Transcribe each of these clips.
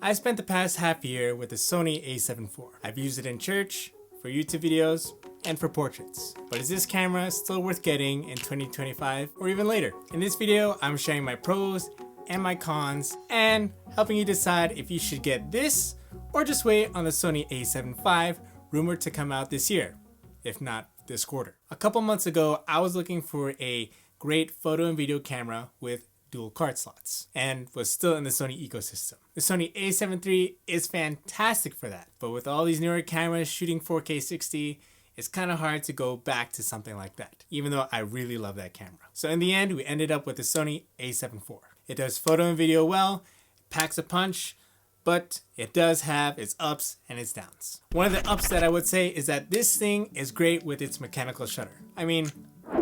I spent the past half year with the Sony A7 IV. I've used it in church, for YouTube videos, and for portraits. But is this camera still worth getting in 2025 or even later? In this video, I'm sharing my pros and my cons and helping you decide if you should get this or just wait on the Sony A7V rumored to come out this year, if not this quarter. A couple months ago, I was looking for a great photo and video camera with dual card slots and was still in the Sony ecosystem. The Sony A7 III is fantastic for that, but with all these newer cameras shooting 4K 60, it's kind of hard to go back to something like that, even though I really love that camera. So in the end, we ended up with the Sony A7 IV. It does photo and video well, packs a punch, but it does have its ups and its downs. One of the ups that I would say is that this thing is great with its mechanical shutter. I mean,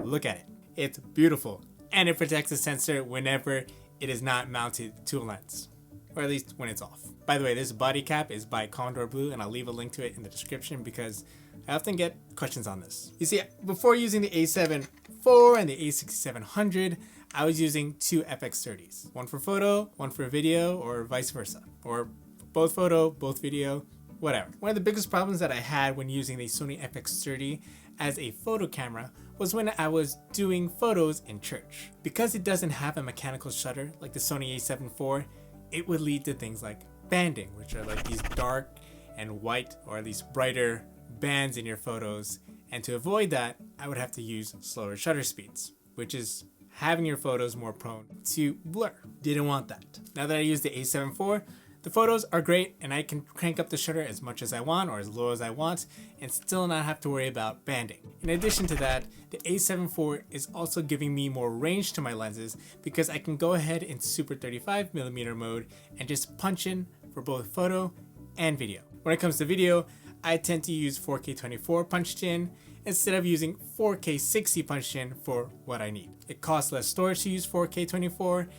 look at it. It's beautiful. And it protects the sensor whenever it is not mounted to a lens, or at least when it's off. By the way, this body cap is by Condor Blue, and I'll leave a link to it in the description because I often get questions on this. You see, before using the A7 IV and the A6700, I was using two FX30s. One for photo, one for video, or vice versa. Or both photo, both video, whatever. One of the biggest problems that I had when using the Sony FX30 as a photo camera was when I was doing photos in church. Because it doesn't have a mechanical shutter like the Sony A7 IV, it would lead to things like banding, which are like these dark and white, or at least brighter bands in your photos. And to avoid that, I would have to use slower shutter speeds, which is having your photos more prone to blur. Didn't want that. Now that I use the A7 IV, the photos are great and I can crank up the shutter as much as I want or as low as I want and still not have to worry about banding. In addition to that, the A7 IV is also giving me more range to my lenses because I can go ahead in super 35mm mode and just punch in for both photo and video. When it comes to video, I tend to use 4K 24 punched in instead of using 4K 60 punched in for what I need. It costs less storage to use 4K 24,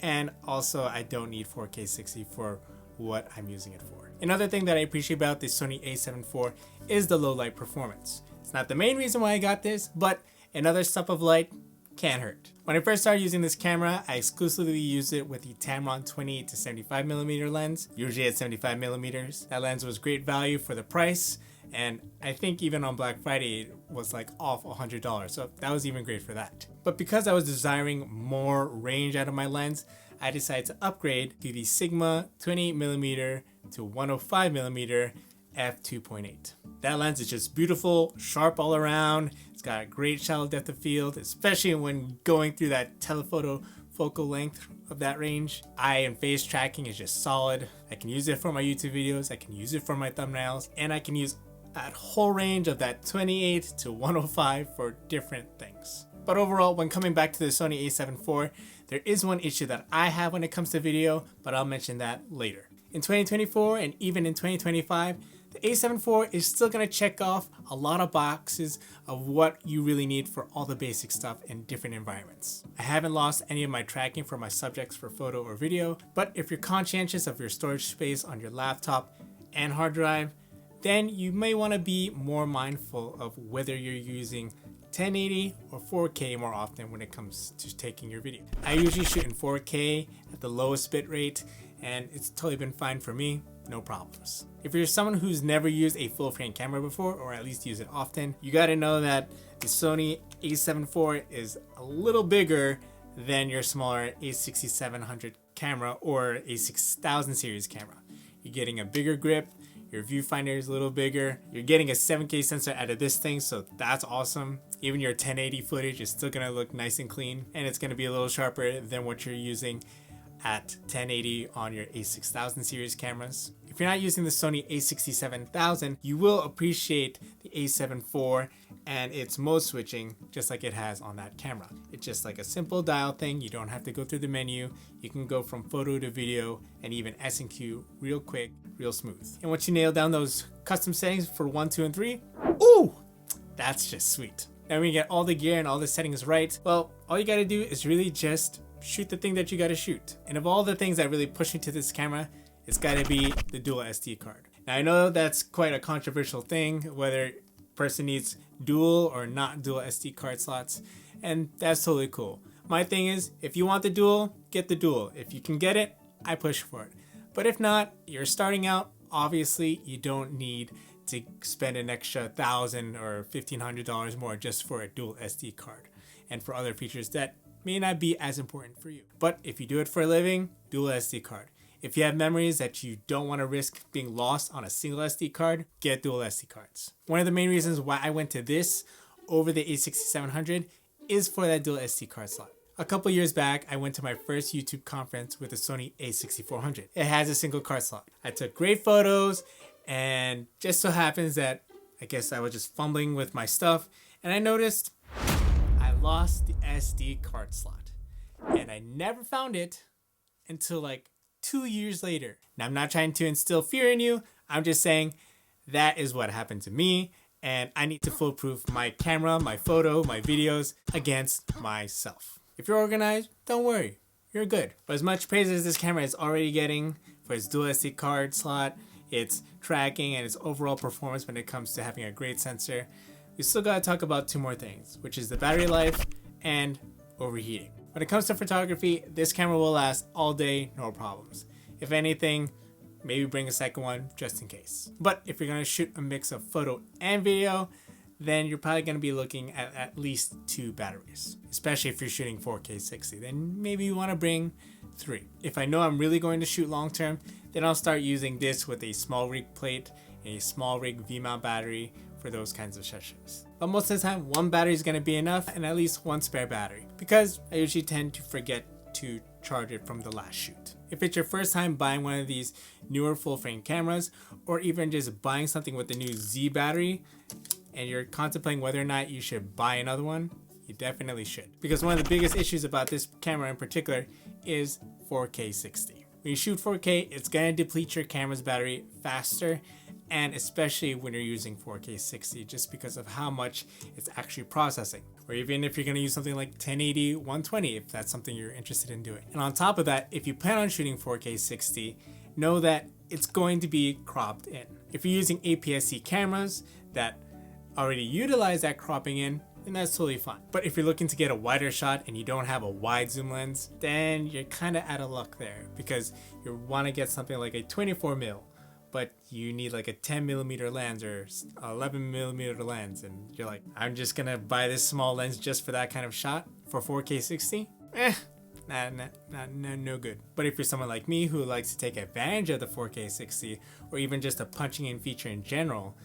and also I don't need 4K 60 for what I'm using it for. Another thing that I appreciate about the Sony A7 IV is the low light performance. It's not the main reason why I got this, but another sup of light can't hurt. When I first started using this camera, I exclusively used it with the Tamron 28 to 75mm lens, usually at 75mm. That lens was great value for the price, and I think even on Black Friday it was like off $100, so that was even great for that. But because I was desiring more range out of my lens, I decided to upgrade to the Sigma 28mm to 105mm f2.8. That lens is just beautiful, sharp all around. It's got a great shallow depth of field, especially when going through that telephoto focal length of that range. Eye and face tracking is just solid. I can use it for my YouTube videos, I can use it for my thumbnails, and I can use that whole range of that 28 to 105 for different things. But overall, when coming back to the Sony A7 IV, there is one issue that I have when it comes to video, but I'll mention that later. In 2024 and even in 2025, the A7 IV is still going to check off a lot of boxes of what you really need for all the basic stuff in different environments. I haven't lost any of my tracking for my subjects for photo or video, but if you're conscientious of your storage space on your laptop and hard drive, then you may want to be more mindful of whether you're using 1080 or 4K more often when it comes to taking your video. I usually shoot in 4K at the lowest bit rate, and it's totally been fine for me, no problems. If you're someone who's never used a full frame camera before, or at least use it often, you gotta know that the Sony A7 IV is a little bigger than your smaller A6700 camera or A6000 series camera. You're getting a bigger grip, your viewfinder is a little bigger, you're getting a 7K sensor out of this thing, so that's awesome. Even your 1080 footage is still gonna look nice and clean, and it's gonna be a little sharper than what you're using at 1080 on your A6000 series cameras. If you're not using the Sony A67000, you will appreciate the A7 IV and its mode switching just like it has on that camera. It's just like a simple dial thing. You don't have to go through the menu. You can go from photo to video and even S&Q real quick, real smooth. And once you nail down those custom settings for 1, 2, and 3, ooh, that's just sweet. And when you get all the gear and all the settings right, well, all you gotta do is really just shoot the thing that you gotta shoot. And of all the things that really push me to this camera, it's gotta be the dual SD card. Now I know that's quite a controversial thing, whether a person needs dual or not dual SD card slots, and that's totally cool. My thing is, if you want the dual, get the dual. If you can get it, I push for it. But if not, you're starting out, obviously you don't need to spend an extra $1,000 or $1,500 more just for a dual SD card and for other features that may not be as important for you. But if you do it for a living, dual SD card. If you have memories that you don't want to risk being lost on a single SD card, get dual SD cards. One of the main reasons why I went to this over the A7IV is for that dual SD card slot. A couple years back, I went to my first YouTube conference with the Sony A6400. It has a single card slot. I took great photos, and just so happens that I guess I was just fumbling with my stuff, and I noticed I lost the SD card slot. And I never found it until like 2 years later. Now, I'm not trying to instill fear in you. I'm just saying that is what happened to me, and I need to foolproof my camera, my photo, my videos against myself. If you're organized, don't worry, you're good. But as much praise as this camera is already getting for its dual SD card slot, its tracking, and its overall performance when it comes to having a great sensor, we still gotta talk about two more things, which is the battery life and overheating. When it comes to photography, this camera will last all day, no problems. If anything, maybe bring a second one just in case. But if you're gonna shoot a mix of photo and video, then you're probably going to be looking at least 2 batteries, especially if you're shooting 4K 60. Then maybe you want to bring 3. If I know I'm really going to shoot long term, then I'll start using this with a small rig plate, a small rig V-mount battery for those kinds of sessions. But most of the time, 1 battery is going to be enough, and at least 1 spare battery, because I usually tend to forget to charge it from the last shoot. If it's your first time buying one of these newer full frame cameras, or even just buying something with the new Z battery, and you're contemplating whether or not you should buy another one, you definitely should. Because one of the biggest issues about this camera in particular is 4K 60. When you shoot 4K, it's gonna deplete your camera's battery faster, and especially when you're using 4K 60, just because of how much it's actually processing. Or even if you're gonna use something like 1080, 120, if that's something you're interested in doing. And on top of that, if you plan on shooting 4K 60, know that it's going to be cropped in. If you're using APS-C cameras that already utilize that cropping in, then that's totally fine. But if you're looking to get a wider shot and you don't have a wide zoom lens, then you're kind of out of luck there, because you want to get something like a 24mm, but you need like a 10mm lens or 11mm lens, and you're like, I'm just gonna buy this small lens just for that kind of shot for 4K 60? No good. But if you're someone like me who likes to take advantage of the 4K 60, or even just a punching in feature in general,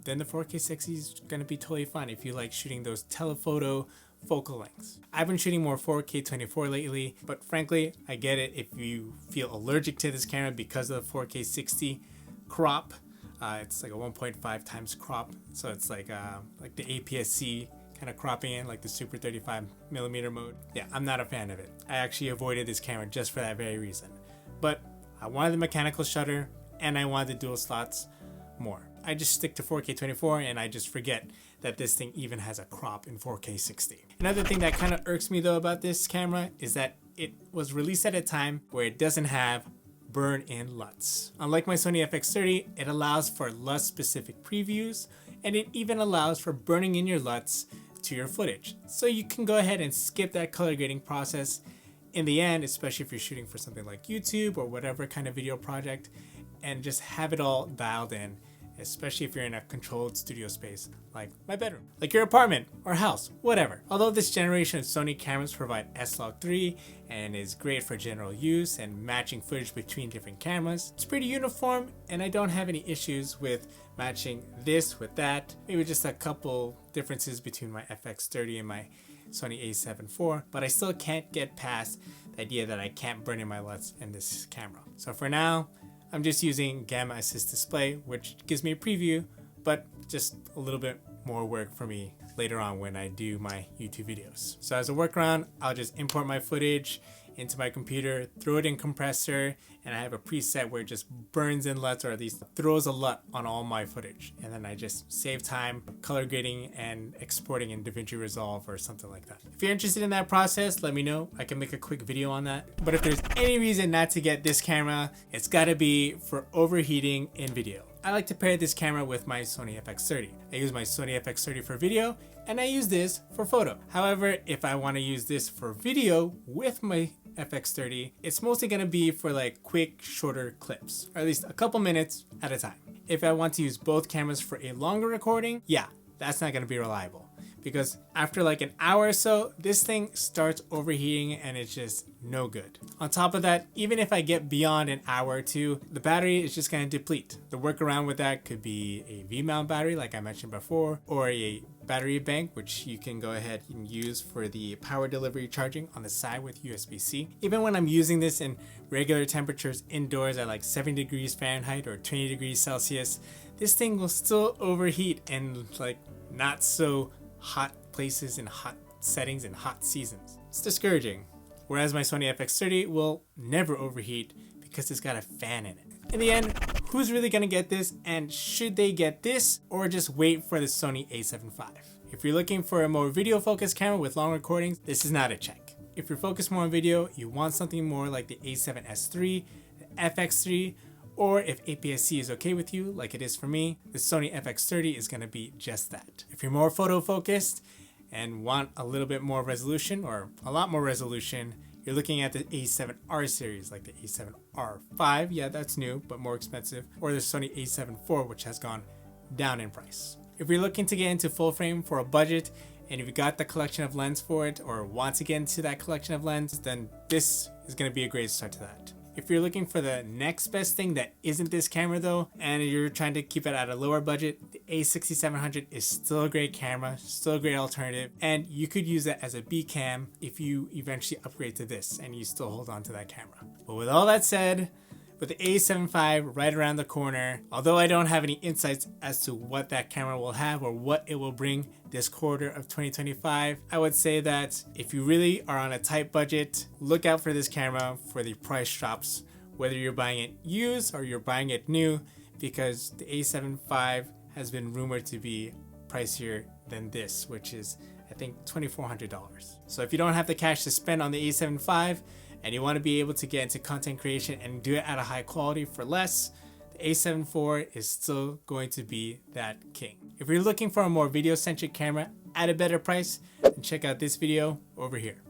then the 4K 60 is going to be totally fine if you like shooting those telephoto focal lengths. I've been shooting more 4K 24 lately, but frankly, I get it if you feel allergic to this camera because of the 4K 60 crop. It's like a 1.5 times crop, so it's like the APS-C kind of cropping in, like the super 35mm mode. Yeah, I'm not a fan of it. I actually avoided this camera just for that very reason. But I wanted the mechanical shutter, and I wanted the dual slots more. I just stick to 4K 24, and I just forget that this thing even has a crop in 4K 60. Another thing that kind of irks me though about this camera is that it was released at a time where it doesn't have burn-in LUTs. Unlike my Sony FX30, it allows for LUT specific previews, and it even allows for burning in your LUTs to your footage. So you can go ahead and skip that color grading process in the end, especially if you're shooting for something like YouTube or whatever kind of video project, and just have it all dialed in, especially if you're in a controlled studio space like my bedroom, like your apartment or house, whatever. Although this generation of Sony cameras provide S-Log 3 and is great for general use and matching footage between different cameras, it's pretty uniform, and I don't have any issues with matching this with that. Maybe just a couple differences between my FX30 and my Sony A7IV, but I still can't get past the idea that I can't burn in my LUTs in this camera. So for now, I'm just using Gamma Assist Display, which gives me a preview, but just a little bit more work for me later on when I do my YouTube videos. So as a workaround, I'll just import my footage into my computer, throw it in compressor, and I have a preset where it just burns in LUTs, or at least throws a LUT on all my footage. And then I just save time color grading and exporting in DaVinci Resolve or something like that. If you're interested in that process, let me know. I can make a quick video on that. But if there's any reason not to get this camera, it's gotta be for overheating in video. I like to pair this camera with my Sony FX30. I use my Sony FX30 for video, and I use this for photo. However, if I want to use this for video with my FX30, it's mostly going to be for like quick, shorter clips, or at least a couple minutes at a time. If I want to use both cameras for a longer recording, yeah, that's not going to be reliable. Because after like an hour or so, this thing starts overheating and it's just no good. On top of that, even if I get beyond an hour or two, the battery is just going to deplete. The workaround with that could be a V-mount battery like I mentioned before, or a battery bank, which you can go ahead and use for the power delivery charging on the side with USB-C. Even when I'm using this in regular temperatures indoors at like 70 degrees Fahrenheit or 20 degrees Celsius, this thing will still overheat in like not so hot places and hot settings and hot seasons. It's discouraging. Whereas my Sony FX30 will never overheat because it's got a fan in it. In the end, who's really gonna get this, and should they get this or just wait for the Sony A7IV? If you're looking for a more video focused camera with long recordings, this is not a check. If you're focused more on video, you want something more like the A7S III, the FX3, or if APS-C is okay with you, like it is for me, the Sony FX30 is going to be just that. If you're more photo focused and want a little bit more resolution, or a lot more resolution, you're looking at the A7R series, like the A7R5, yeah, that's new, but more expensive, or the Sony A7IV, which has gone down in price. If you're looking to get into full frame for a budget, and if you got the collection of lens for it, or want to get into that collection of lens, then this is going to be a great start to that. If you're looking for the next best thing that isn't this camera though, and you're trying to keep it at a lower budget, the A6700 is still a great camera, still a great alternative, and you could use it as a B cam if you eventually upgrade to this and you still hold on to that camera. But with all that said, with the A7V right around the corner, although I don't have any insights as to what that camera will have or what it will bring this quarter of 2025, I would say that if you really are on a tight budget, look out for this camera for the price drops, whether you're buying it used or you're buying it new, because the A7V has been rumored to be pricier than this, which is I think $2,400. So if you don't have the cash to spend on the A7V, and you want to be able to get into content creation and do it at a high quality for less, the A7IV is still going to be that king. If you're looking for a more video-centric camera at a better price, then check out this video over here.